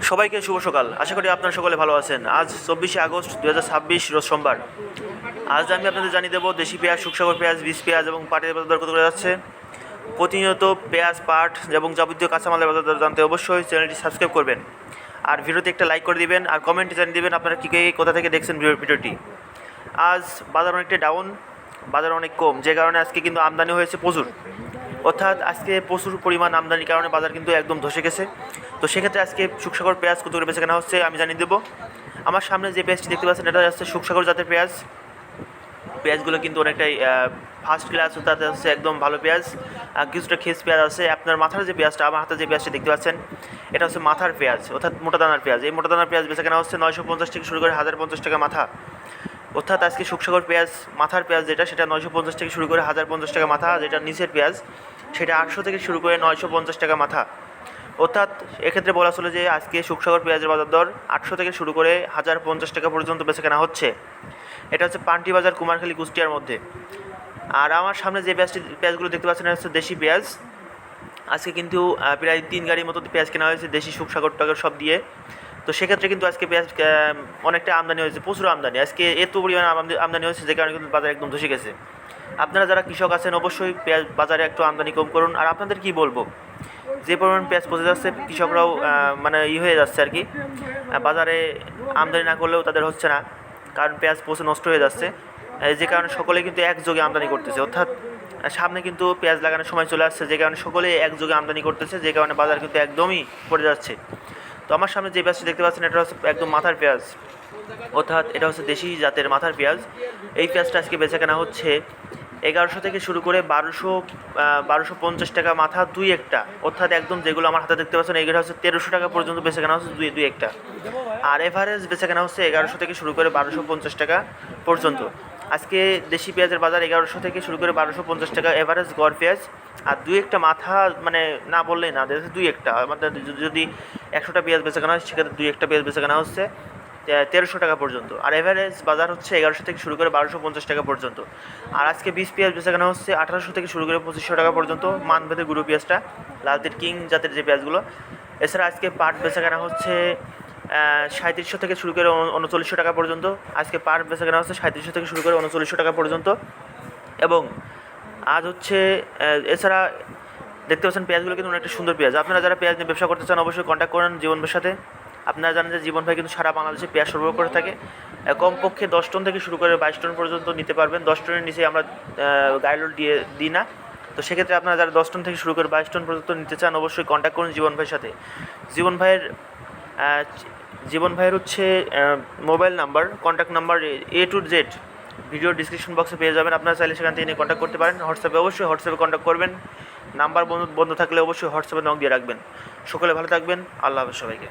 সবাইকে শুভ সকাল। আশা করি আপনারা সকলে ভালো আছেন। আজ 24শে আগস্ট 2026 রোজ সোমবার। আজ আমি আপনাদের জানিয়ে দেবো দেশি পেঁয়াজ, শুকসাগর পেঁয়াজ, বীজ পেঁয়াজ এবং পাটের বাজার দর কত করে যাচ্ছে। প্রতিনিয়ত পেঁয়াজ, পাট এবং যাবতীয় কাঁচামালের বাজার দর জানতে অবশ্যই চ্যানেলটি সাবস্ক্রাইব করবেন, আর ভিডিওতে একটা লাইক করে দিবেন, আর কমেন্টে জানিয়ে দেবেন আপনারা কী কোথা থেকে দেখছেন ভিডিওটি। আজ বাজার অনেকটা ডাউন, বাজার অনেক কম, যে কারণে আজকে কিন্তু আমদানি হয়েছে প্রচুর, অর্থাৎ আজকে প্রচুর পরিমাণ আমদানির কারণে বাজার কিন্তু একদম ধসে গেছে। তো সেক্ষেত্রে আজকে শুকসাগর পেঁয়াজ কত করে বেচা কেনা হচ্ছে আমি জানিয়ে দেবো। আমার সামনে যে পেঁয়াজটি দেখতে পাচ্ছেন এটা হচ্ছে শুকসাগর জাতের পেঁয়াজ। পেঁয়াজগুলো কিন্তু অনেকটাই ফার্স্ট ক্লাস, তাতে হচ্ছে একদম ভালো পেঁয়াজ। কিছুটা খেস পেঁয়াজ আছে। আপনার মাথার যে পেঁয়াজটা, আমার হাতে যে পেঁয়াজটি দেখতে পাচ্ছেন এটা হচ্ছে মাথার পেঁয়াজ, অর্থাৎ মোটা দানার পেঁয়াজ। এই মোটা দানার পেঁয়াজ বেচা কেনা হচ্ছে 950 থেকে শুরু করে 1050 টাকা মাথা। অর্থাৎ আজকে শুকসাগর পেঁয়াজ মাথার পেঁয়াজ যেটা, সেটা 950 থেকে শুরু করে 1050 টাকা মাথা। যেটা নিচের পেঁয়াজ সেটা 800 থেকে শুরু করে 950 টাকা মাথা। অর্থাৎ এক্ষেত্রে বলা চলে যে আজকে শুকসাগর পেঁয়াজের বাজার দর 800 থেকে শুরু করে 1050 টাকা পর্যন্ত বেচা কেনা হচ্ছে। এটা হচ্ছে পান্টি বাজার, কুমারখালী, কুষ্টিয়ার মধ্যে। আর আমার সামনে যে পেঁয়াজগুলো দেখতে পাচ্ছেন এটা হচ্ছে দেশি পেঁয়াজ। আজকে কিন্তু প্রায় 3 গাড়ির মতো পেঁয়াজ কেনা হয়েছে দেশি শুকসাগর টাগর সব দিয়ে। তো সেক্ষেত্রে কিন্তু আজকে পেঁয়াজ অনেকটা আমদানি হয়েছে, প্রচুর আমদানি। আজকে এত পরিমাণে আমদানি হয়েছে যে কারণে কিন্তু বাজার একদম ধসে গেছে। আপনারা যারা কৃষক আছেন অবশ্যই পেঁয়াজ বাজারে একটু আমদানি কম করুন। আর আপনাদের কি বলবো, যে পরিমাণ পেঁয়াজ পচে যাচ্ছে, কৃষকরাও মানে হয়ে যাচ্ছে আর কি। বাজারে আমদানি না করলেও তাদের হচ্ছে না, কারণ পেঁয়াজ পচে নষ্ট হয়ে যাচ্ছে। যে কারণে সকলে কিন্তু একযোগে আমদানি করতেছে, অর্থাৎ সামনে কিন্তু পেঁয়াজ লাগানোর সময় চলে আসছে, যে কারণে সকলে একযোগে আমদানি করতেছে, যে কারণে বাজার কিন্তু একদমই পড়ে যাচ্ছে। তো আমার সামনে যে পেঁয়াজটি দেখতে পাচ্ছেন এটা হচ্ছে একদম মাথার পেঁয়াজ, অর্থাৎ এটা হচ্ছে দেশি জাতের মাথার পেঁয়াজ। এই পেঁয়াজটা আজকে বেচা কেনা হচ্ছে 1100 থেকে শুরু করে 1250 টাকা মাথা দুই একটা, অর্থাৎ একদম যেগুলো আমার হাতে দেখতে পাচ্ছেন এইগুলো হচ্ছে 1300 টাকা পর্যন্ত বেচা কেনা হচ্ছে দুই একটা। আর এভারেজ বেচা কেনা হচ্ছে 1100 থেকে শুরু করে 1250 টাকা পর্যন্ত। আজকে দেশি পেঁয়াজের বাজার 1100 থেকে শুরু করে 1250 টাকা এভারেজ গড় পেঁয়াজ। আর দুই একটা মাথা মানে না বললেই না, দুই একটা আমাদের যদি 100টা পেঁয়াজ বেচা কেনা হয় সেক্ষেত্রে দুই একটা পেঁয়াজ বেচা কেনা হচ্ছে 1300 টাকা পর্যন্ত। আর এভারেজ বাজার হচ্ছে 1100 থেকে শুরু করে 1250 টাকা পর্যন্ত। আর আজকে বীজ পেঁয়াজ বেচা কেনা হচ্ছে 1800 থেকে শুরু করে 2500 টাকা পর্যন্ত, মানভেদে গুঁড়ো পেঁয়াজটা, লালতির কিং জাতের যে পেঁয়াজগুলো। এছাড়া আজকে পাট বেচা কেনা হচ্ছে 3700 থেকে শুরু করে 3900 টাকা পর্যন্ত। আজকে পাট বেচা কেনা হচ্ছে 3700 থেকে শুরু করে 3900 টাকা পর্যন্ত। এবং আজ হচ্ছে এছাড়া দেখতে পাচ্ছেন পেঁয়াজগুলো কিন্তু অনেকটা সুন্দর পেঁয়াজ। আপনারা যারা পেঁয়াজ নিয়ে ব্যবসা করতে চান অবশ্যই কন্ট্যাক্ট করেন জীবন ভাইয়ের সাথে। আপনারা জানেন যে জীবন ভাই কিন্তু সারা বাংলাদেশে পেঁয়াজ সরবরাহ করে থাকে। কমপক্ষে 10 টন থেকে শুরু করে 22 টন পর্যন্ত নিতে পারবেন। 10 টনের নিচে আমরা গাইলোড দিই না। তো সেক্ষেত্রে আপনারা যারা 10 টন থেকে শুরু করে 22 টন পর্যন্ত নিতে চান অবশ্যই কন্ট্যাক্ট করুন জীবন ভাইয়ের সাথে। জীবন ভাইয়ের হচ্ছে mobile number, contact number A to Z video description বক্সে পেয়ে যাবেন। আপনারা চাইলে সেখান থেকে কন্ট্যাক্ট করতে পারেন। হোয়াটসঅ্যাপে অবশ্যই কন্ট্যাক্ট করবেন। নাম্বার বন্ধ থাকলে অবশ্যই হোয়াটসঅ্যাপে নক দিয়ে রাখবেন। সকলে ভালো থাকবেন। আল্লাহ হাফেজ সবাইকে।